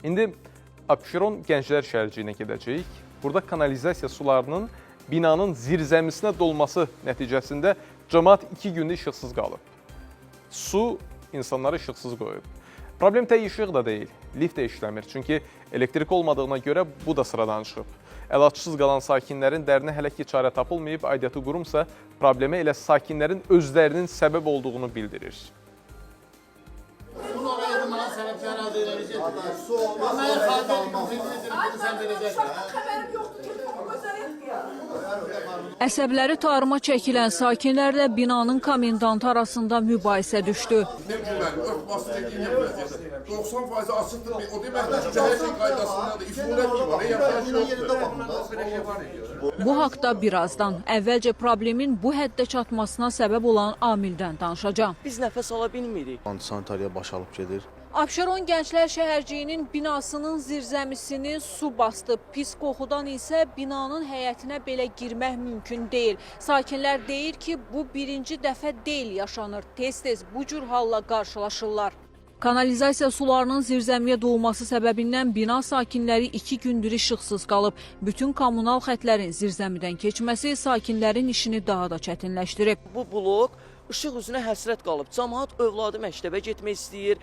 İndi Abşeron Gənclər şəhərciyinə gedəcəyik. Burada kanalizasiya sularının binanın zirzəmisinə dolması nəticəsində cəmaət 2 gündə işıqsız qalıb. Su insanları işıqsız qoyub. Problem tək işıq da deyil, lift də işləmir. Çünki elektrik olmadığına görə bu da sıradan çıxıb. Əlacısız qalan sakinlərin dərinə hələ ki çarə tapılmayıb, aidiyyatı qurumsa problemə elə sakinlərin özlərinin səbəb olduğunu bildirir. Əsəbləri tarıma çəkilən sakinlərlə binanın komendantı arasında mübahisə düşdü. 90% açıqdır, o deməkdir ki, hər şey qaydasındadır, ifunət ki var, yaşayış yoxdur. Bu haqda birazdan əvvəlcə problemin bu həddə çatmasına səbəb olan amildən danışacağım. Biz nəfəs ala bilmirik. Antisanitariya baş alıb gedir. Abşeron Gənclər şəhərciyinin binasının zirzəmisini su bastı. Pis qoxudan isə binanın həyətinə belə girmək mümkün deyil. Sakinlər deyir ki, bu birinci dəfə deyil yaşanır. Tez-tez bu cür halla qarşılaşırlar. Kanalizasiya sularının zirzəmiyə dolması səbəbindən bina sakinləri 2 gündür işıqsız qalıb. Bütün kommunal xətlərin zirzəmidən keçməsi sakinlərin işini daha da çətinləşdirib. Bu blok işıq üzünə həsrət qalıb. Cəmaət övladı məktəbə getmək istəyir,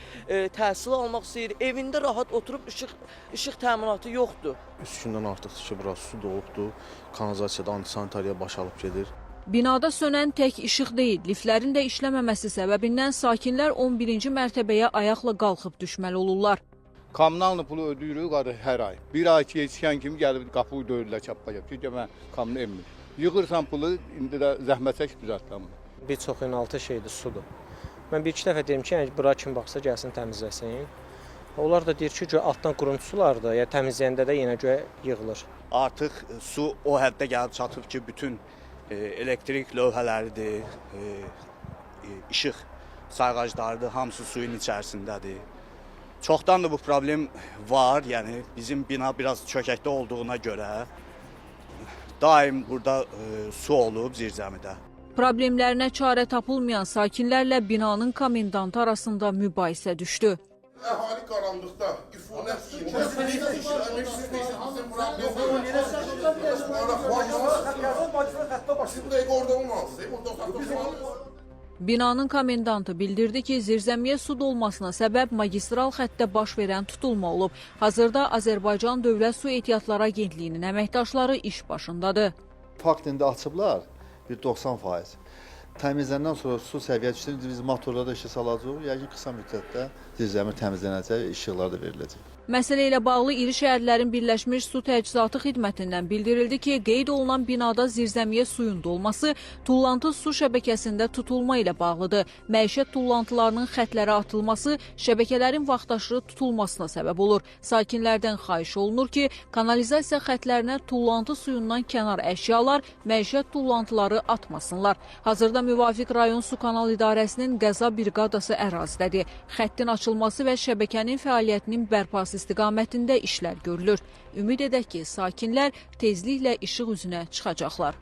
təhsil almaq istəyir, evində rahat oturub işıq təminatı yoxdur. 3 gündən artıqdır ki, bura su dolubdur. Kanalizasiyada antisanitariya baş alıb gedir. Binada sönən tək işıq deyil, liftlərin də işləməməsi səbəbindən sakinlər 11-ci mərtəbəyə ayaqla qalxıb düşməli olurlar. Kommunalını pulu ödəyirik hər ay. Bir ay keçən kimi gəlib qapıyı döyürlər çapqacaq. Çünki mən kommunal emir. Yığırsan pulu, indi də zəhmət çək düzəltəm. Bir çox önaltı şeydir, sudur. Mən bir-iki dəfə deyim ki, bura kim baxsa gəlsin təmizləsin. Onlar da deyir ki, altdan quruntu sulardır, ya təmizləyəndə də yenə göyə yığılır. Artıq su o həddə gəlib çatıb ki, bütün elektrik lövhələridir, işıq sayğaclarıdır, hamısı suyun içərisindədir. Çoxdan da bu problem var, yəni bizim bina biraz çökəkdə olduğuna görə daim burada su olub zirzəmidə. Problemlərinə çarə tapılmayan sakinlərlə binanın komendantı arasında mübahisə düşdü. Əhali qaranlıqda, ifunət yiyir. Binanın komendantı bildirdi ki, zirzəmiyə su dolmasına səbəb magistral xəttdə baş verən tutulma olub. Hazırda Azərbaycan Dövlət Su Ehtiyatları Agentliyinin əməkdaşları iş başındadır. Faktində açıblar, bir 90%. Təmizləndən sonra su səviyyəsi üçün biz motorlarda işə salacağıq. Yəqin qısa müddətdə zirzəmi təmizlənəcək, işıqlar da veriləcək. Məsələ ilə bağlı İri Şəhərlərin Birləşmiş Su Təchizatı Xidmətindən bildirildi ki, qeyd olunan binada zirzəmiyə suyun dolması tullantı su şəbəkəsində tutulma ilə bağlıdır. Məişət tullantılarının xətlərə atılması şəbəkələrin vaxtaşırı tutulmasına səbəb olur. Sakinlərdən xahiş olunur ki, kanalizasiya xətlərinə tullantı suyundan kənar əşyalar, məişət tullantıları atmasınlar. Hazırda müvafiq rayon su kanal idarəsinin qəza briqadası ərazidədir. Xəttin açılması və şəbəkənin fəaliyyətinin bərpası istiqamətində işlər görülür. Ümid edək ki, sakinlər tezliklə işıq üzünə çıxacaqlar.